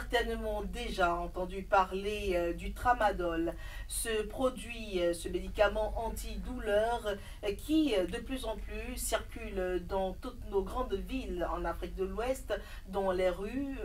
certainement déjà entendu parler du tramadol, ce produit, ce médicament antidouleur qui de plus en plus circule dans toutes nos grandes villes en Afrique de l'Ouest, dans les rues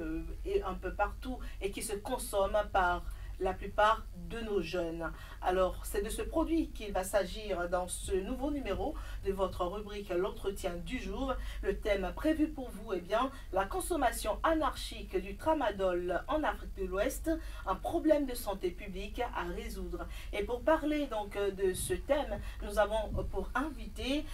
et un peu partout, et qui se consomme par la plupart de nos jeunes. Alors, c'est de ce produit qu'il va s'agir dans ce nouveau numéro de votre rubrique L'entretien du jour. Le thème prévu pour vous est bien la consommation anarchique du tramadol en Afrique de l'Ouest, un problème de santé publique à résoudre. Et pour parler donc de ce thème, nous avons pour invité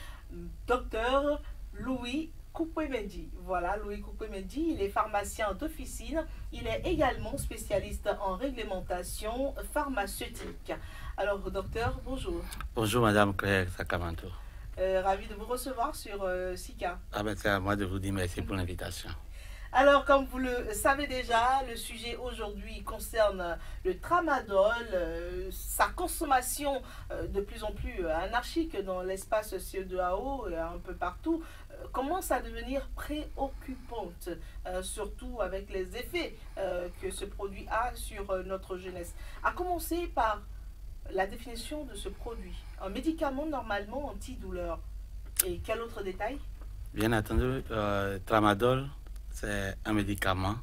Dr Louis Koupoué-Mendy. Voilà, Louis Koupoué-Mendy, il est pharmacien d'officine. Il est également spécialiste en réglementation pharmaceutique. Alors, docteur, bonjour. Bonjour, Madame Claire Sakamanto. Ravi de vous recevoir sur SICA. Ah ben, c'est à moi de vous dire merci pour l'invitation. Alors, comme vous le savez déjà, le sujet aujourd'hui concerne le tramadol, sa consommation de plus en plus anarchique dans l'espace CE2AO et un peu partout, commence à devenir préoccupante, surtout avec les effets que ce produit a sur notre jeunesse. À commencer par la définition de ce produit. Un médicament normalement antidouleur. Et quel autre détail? Bien entendu, tramadol, c'est un médicament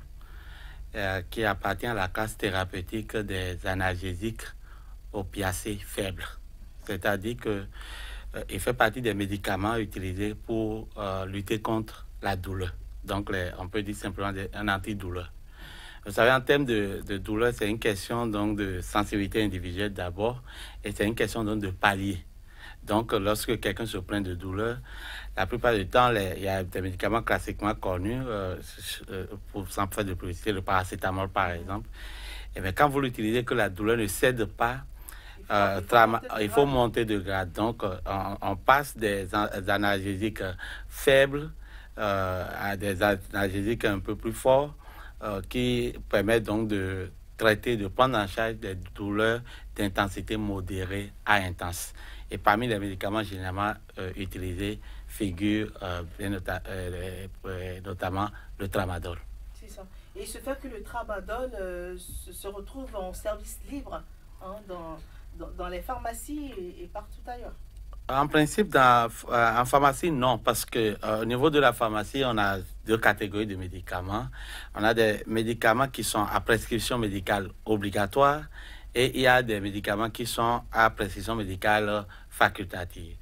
qui appartient à la classe thérapeutique des analgésiques opiacés faibles. C'est-à-dire qu'il fait partie des médicaments utilisés pour lutter contre la douleur. Donc, on peut dire simplement un antidouleur. Vous savez, en termes de douleur, c'est une question donc, de sensibilité individuelle d'abord, et c'est une question donc, de palier. Donc, lorsque quelqu'un se plaint de douleur, la plupart du temps, il y a des médicaments classiquement connus, sans faire de publicité, le paracétamol par exemple. Et bien, quand vous l'utilisez, que la douleur ne cède pas, il faut monter de grade. Donc, on passe des analgésiques faibles à des analgésiques un peu plus forts qui permettent donc de traiter, de prendre en charge des douleurs d'intensité modérée à intense. Et parmi les médicaments généralement utilisés figure notamment le tramadol. C'est ça. Et il se fait que le tramadol se retrouve en service libre hein, dans les pharmacies et partout ailleurs. En principe, en pharmacie, non, parce que au niveau de la pharmacie, on a deux catégories de médicaments. On a des médicaments qui sont à prescription médicale obligatoire et il y a des médicaments qui sont à prescription médicale facultative.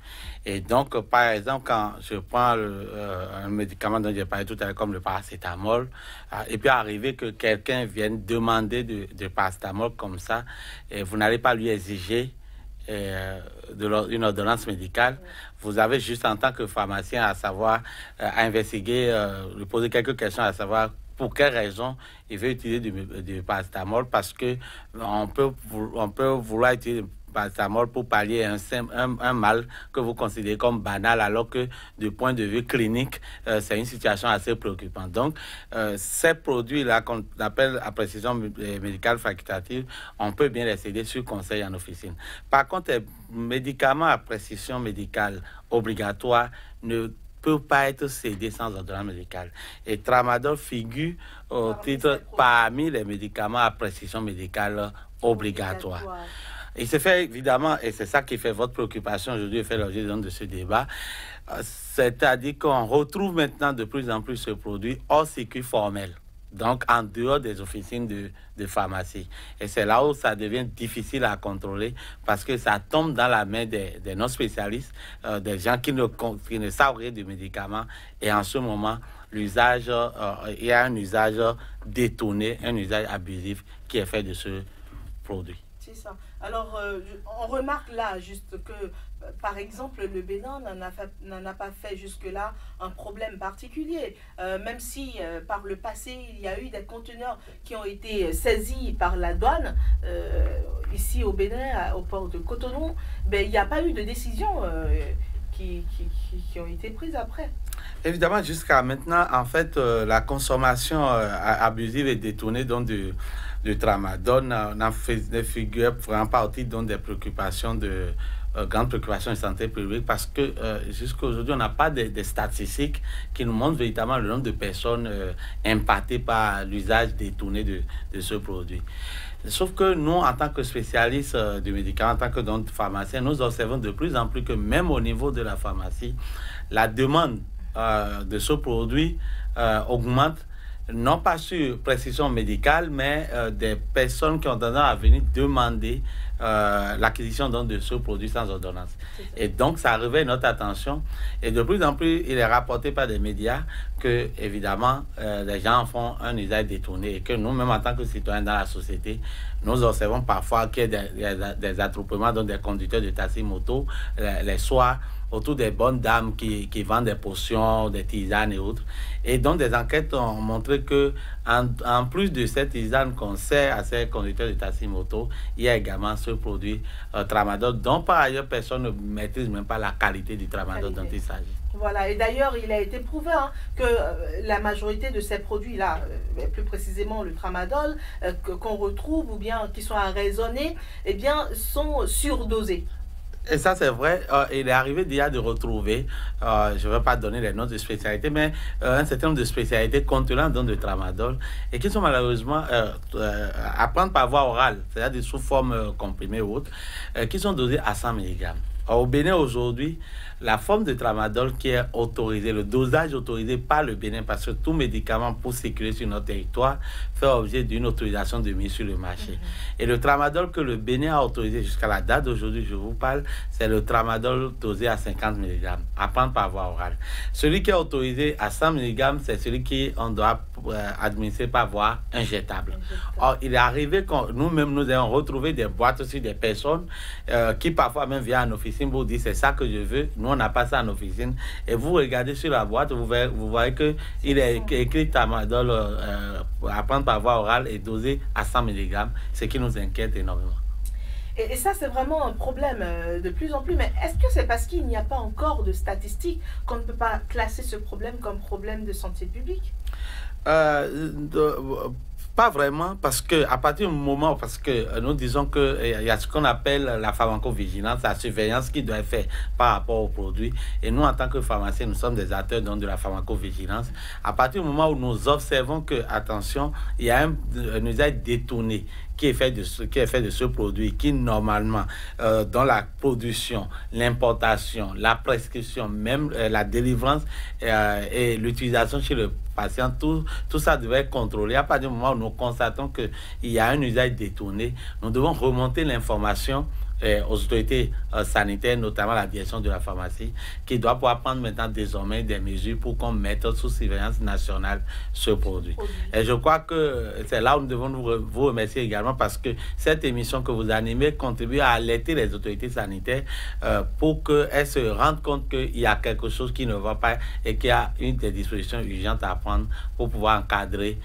Et donc, par exemple, quand je prends un médicament dont j'ai parlé tout à l'heure, comme le paracétamol, et puis arriver que quelqu'un vienne demander de paracétamol comme ça, et vous n'allez pas lui exiger une ordonnance médicale, vous avez juste en tant que pharmacien à savoir, à investiguer, lui poser quelques questions à savoir pour quelle raison il veut utiliser du paracétamol, parce que on peut vouloir utiliser du paracétamol pour pallier un mal que vous considérez comme banal, alors que du point de vue clinique, c'est une situation assez préoccupante. Donc, ces produits-là qu'on appelle à précision médicale facultative, on peut bien les céder sur conseil en officine. Par contre, les médicaments à précision médicale obligatoire ne peut pas être cédé sans ordonnance médicale. Et tramadol figure au titre parmi les médicaments à précision médicale obligatoire. Il se fait évidemment, et c'est ça qui fait votre préoccupation aujourd'hui et fait l'objet de ce débat, c'est-à-dire qu'on retrouve maintenant de plus en plus ce produit hors circuit formel, donc en dehors des officines de pharmacie. Et c'est là où ça devient difficile à contrôler parce que ça tombe dans la main des non-spécialistes, des gens qui ne savent rien du médicament. Et en ce moment, l'usage, il y a un usage détourné, un usage abusif qui est fait de ce produit. C'est ça. Alors, on remarque là juste que, par exemple, le Bénin n'en a pas fait jusque-là un problème particulier. Même si, par le passé, il y a eu des conteneurs qui ont été saisis par la douane, ici au Bénin, au port de Cotonou, ben, il n'y a pas eu de décision qui ont été prises après. Évidemment, jusqu'à maintenant, en fait, la consommation abusive et détournée donc, du tramadol ne figure vraiment partie donc, des préoccupations grande préoccupation de santé publique parce que jusqu'à aujourd'hui, on n'a pas de statistiques qui nous montrent véritablement le nombre de personnes impactées par l'usage détourné de ce produit. Sauf que nous, en tant que spécialistes du médicament, en tant que pharmaciens, nous observons de plus en plus que même au niveau de la pharmacie, la demande de ce produit augmente, non pas sur prescription médicale, mais des personnes qui ont tendance à venir demander l'acquisition de ce produit sans ordonnance. Et donc, ça réveille notre attention. Et de plus en plus, il est rapporté par des médias que, évidemment, les gens en font un usage détourné et que nous-mêmes, en tant que citoyens dans la société, nous observons parfois qu'il y a des attroupements dans des conducteurs de taxi-moto les soirs autour des bonnes dames qui vendent des potions, des tisanes et autres. Et donc, des enquêtes ont montré que en plus de cette tisane qu'on sert à ces conducteurs de taxi-moto, il y a également ce produit tramadol, dont par ailleurs personne ne maîtrise même pas la qualité du tramadol dont il s'agit. Voilà, et d'ailleurs, il a été prouvé que la majorité de ces produits-là, plus précisément le tramadol, qu'on retrouve ou bien qui sont arraisonnés, eh bien, sont surdosés. Et ça, c'est vrai. Il est arrivé déjà de retrouver, je ne vais pas donner les noms de spécialités, mais un certain nombre de spécialités contenant de tramadol et qui sont malheureusement à prendre par voie orale, c'est-à-dire sous forme comprimée ou autre, qui sont dosées à 100 mg. Au Bénin aujourd'hui, la forme de tramadol qui est autorisée, le dosage autorisé par le Bénin, parce que tout médicament pour circuler sur notre territoire fait objet d'une autorisation de mise sur le marché. Et le tramadol que le Bénin a autorisé jusqu'à la date d'aujourd'hui, je vous parle, c'est le tramadol dosé à 50 mg, à prendre par voie orale. Celui qui est autorisé à 100 mg, c'est celui qu'on doit administrer par voie injectable. Or, il est arrivé que nous-mêmes, nous avons retrouvé des boîtes aussi des personnes qui parfois même viennent en officine pour dire c'est ça que je veux. Nous, on n'a pas ça en officine. Et vous regardez sur la boîte, vous voyez qu'il est écrit tramadol à prendre par voie orale et dosé à 100 mg, ce qui nous inquiète énormément. Et ça, c'est vraiment un problème de plus en plus. Mais est-ce que c'est parce qu'il n'y a pas encore de statistiques qu'on ne peut pas classer ce problème comme problème de santé publique? Pas vraiment, parce que à partir du moment, parce que nous disons qu'il y a ce qu'on appelle la pharmacovigilance, la surveillance qui doit être faite par rapport aux produits. Et nous, en tant que pharmaciens, nous sommes des acteurs de la pharmacovigilance. À partir du moment où nous observons que, attention, il y a un usage détourné qui est fait de ce produit, qui normalement, dans la production, l'importation, la prescription, même la délivrance et l'utilisation chez le patient, tout ça devait être contrôlé. À partir du moment où nous constatons qu'il y a un usage détourné, nous devons remonter l'information aux autorités sanitaires, notamment la direction de la pharmacie, qui doit pouvoir prendre maintenant désormais des mesures pour qu'on mette sous surveillance nationale ce produit. Et je crois que c'est là où nous devons vous remercier également, parce que cette émission que vous animez contribue à alerter les autorités sanitaires pour qu'elles se rendent compte qu'il y a quelque chose qui ne va pas et qu'il y a des dispositions urgentes à prendre pour pouvoir encadrer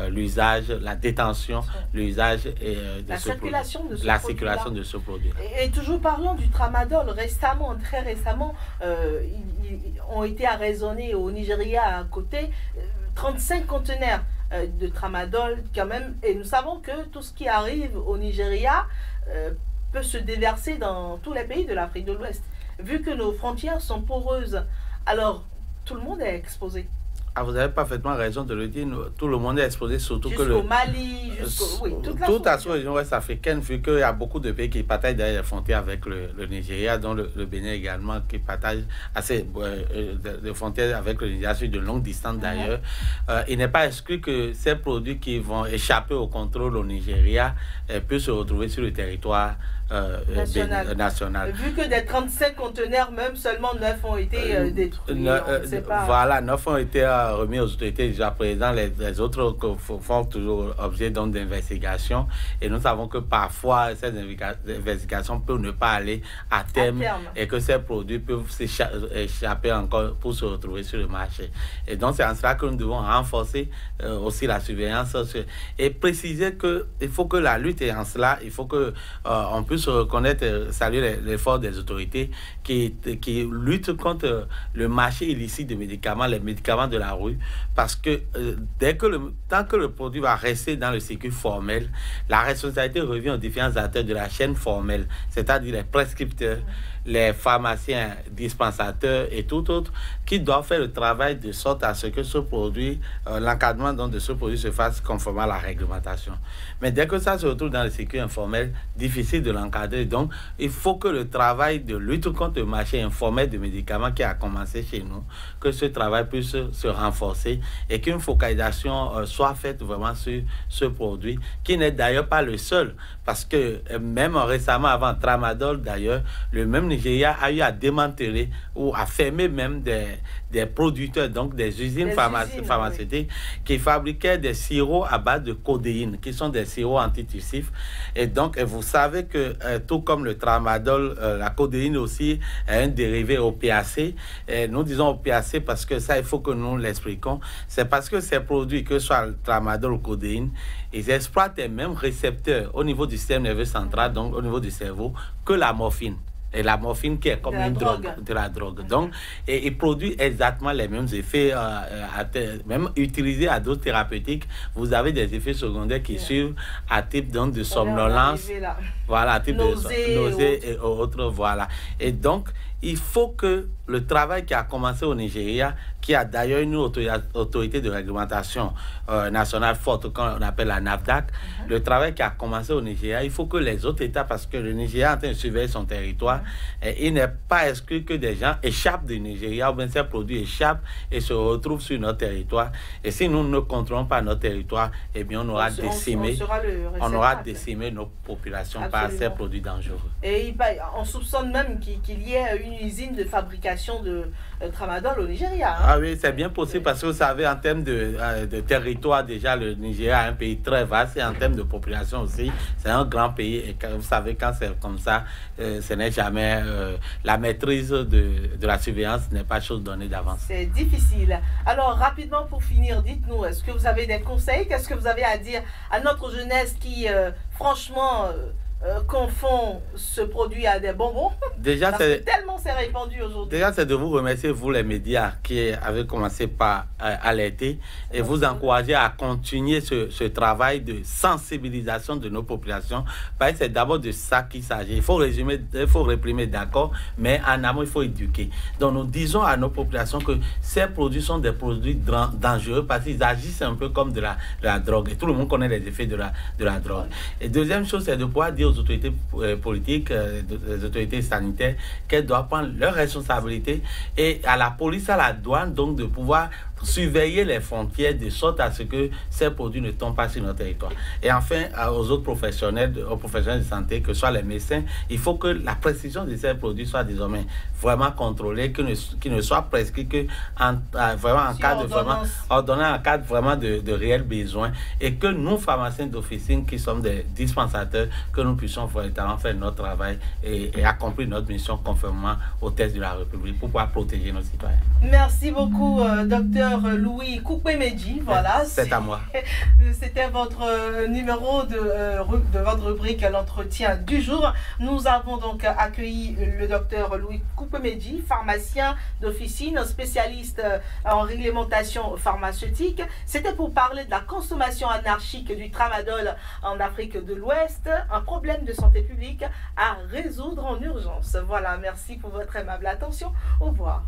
l'usage, la détention, l'usage et la circulation de ce produit. Et toujours parlant du tramadol, très récemment, ils ont été arraisonnés au Nigeria à côté 35 conteneurs de tramadol quand même. Et nous savons que tout ce qui arrive au Nigeria peut se déverser dans tous les pays de l'Afrique de l'Ouest. Vu que nos frontières sont poreuses, alors tout le monde est exposé. Ah, vous avez parfaitement raison de le dire. Tout le monde est exposé, surtout que jusqu'au Mali, toute la sous-région ouest africaine, vu qu'il y a beaucoup de pays qui partagent derrière les frontières avec le Nigeria, dont le Bénin également, qui partage assez de frontières avec le Nigeria sur de longues distances d'ailleurs. Il n'est pas exclu que ces produits qui vont échapper au contrôle au Nigeria puissent se retrouver sur le territoire national. Vu que des 35 conteneurs, même seulement 9 ont été détruits. Voilà, 9 ont été remis aux autorités déjà présentes. Les autres font toujours objet d'investigation. Et nous savons que parfois, ces investigations peuvent ne pas aller à terme et que ces produits peuvent échapper encore pour se retrouver sur le marché. Et donc, c'est en cela que nous devons renforcer aussi la surveillance et préciser qu'il faut que la lutte est en cela. Il faut qu'on puisse plus reconnaître et saluer l'effort des autorités qui luttent contre le marché illicite de médicaments, les médicaments de la rue, parce que tant que le produit va rester dans le circuit formel, la responsabilité revient aux différents acteurs de la chaîne formelle, c'est-à-dire les prescripteurs, les pharmaciens, dispensateurs et tout autre, qui doivent faire le travail de sorte à ce que ce produit, l'encadrement de ce produit se fasse conformément à la réglementation. Mais dès que ça se retrouve dans le circuit informel, difficile de l'encadrer. Donc, il faut que le travail de lutte contre le marché informel de médicaments qui a commencé chez nous, que ce travail puisse se renforcer et qu'une focalisation soit faite vraiment sur ce produit, qui n'est d'ailleurs pas le seul. Parce que même récemment, avant Tramadol, d'ailleurs, le même Nigeria a eu à démanteler ou à fermer même des producteurs, donc des usines pharmaceutiques qui fabriquaient des sirops à base de codéine, qui sont des sirops antitussifs. Et donc, vous savez que tout comme le tramadol, la codéine aussi est un dérivé opiacé. Et nous disons opiacé parce que ça, il faut que nous l'expliquions. C'est parce que ces produits, que ce soit le tramadol ou codéine, ils exploitent les mêmes récepteurs au niveau du système nerveux central, donc au niveau du cerveau, que la morphine. Et la morphine qui est comme une drogue, de la drogue. Donc, et il produit exactement les mêmes effets, même utilisés à doses thérapeutiques. Vous avez des effets secondaires qui suivent à type donc, de somnolence, voilà, à type de nausée et autres, voilà. Et donc, il faut que le travail qui a commencé au Nigeria, qui a d'ailleurs une autorité de réglementation nationale forte, qu'on appelle la NAFDAC, le travail qui a commencé au Nigeria, il faut que les autres États, parce que le Nigeria est en train de surveiller son territoire, et il n'est pas exclu que des gens échappent du Nigeria, ou bien ces produits échappent et se retrouvent sur notre territoire. Et si nous ne contrôlons pas notre territoire, eh bien on aura décimé nos populations par ces produits dangereux. Et on soupçonne même qu'il y ait une usine de fabrication de tramadol au Nigeria. Hein? Ah oui, c'est bien possible parce que vous savez, en termes de territoire, déjà, le Nigeria est un pays très vaste et en termes de population aussi, c'est un grand pays. Et vous savez, quand c'est comme ça, ce n'est jamais... la maîtrise de la surveillance n'est pas chose donnée d'avance. C'est difficile. Alors, rapidement, pour finir, dites-nous, est-ce que vous avez des conseils? Qu'est-ce que vous avez à dire à notre jeunesse qui, franchement... confond ce produit à des bonbons. Déjà, tellement c'est répandu aujourd'hui. Déjà, c'est de vous remercier, vous les médias, qui avez commencé par alerter et vous encourager à continuer ce travail de sensibilisation de nos populations. Parce que c'est d'abord de ça qu'il s'agit. Il faut réprimer, d'accord, mais en amont, il faut éduquer. Donc, nous disons à nos populations que ces produits sont des produits dangereux parce qu'ils agissent un peu comme de la drogue. Et tout le monde connaît les effets de la drogue. Et deuxième chose, c'est de pouvoir dire aux autorités politiques, aux autorités sanitaires, qu'elles doivent prendre leurs responsabilités et à la police, à la douane, donc de pouvoir surveiller les frontières de sorte à ce que ces produits ne tombent pas sur notre territoire. Et enfin, aux autres professionnels, aux professionnels de santé, que ce soit les médecins, il faut que la prescription de ces produits soit désormais vraiment contrôlée, qu'il ne soit prescrit que vraiment en cas de vraiment ordonnance, en cas vraiment de réels besoins, et que nous, pharmaciens d'officine, qui sommes des dispensateurs, que nous puissions véritablement faire notre travail et accomplir notre mission conformément aux textes de la République pour pouvoir protéger nos citoyens. Merci beaucoup, docteur Louis Koupé-Medji. Voilà, c'est à moi. C'était votre numéro de votre rubrique l'entretien du jour. Nous avons donc accueilli le docteur Louis Koupé-Medji, pharmacien d'officine, spécialiste en réglementation pharmaceutique. C'était pour parler de la consommation anarchique du tramadol en Afrique de l'Ouest, un problème de santé publique à résoudre en urgence. Voilà, merci pour votre aimable attention. Au revoir.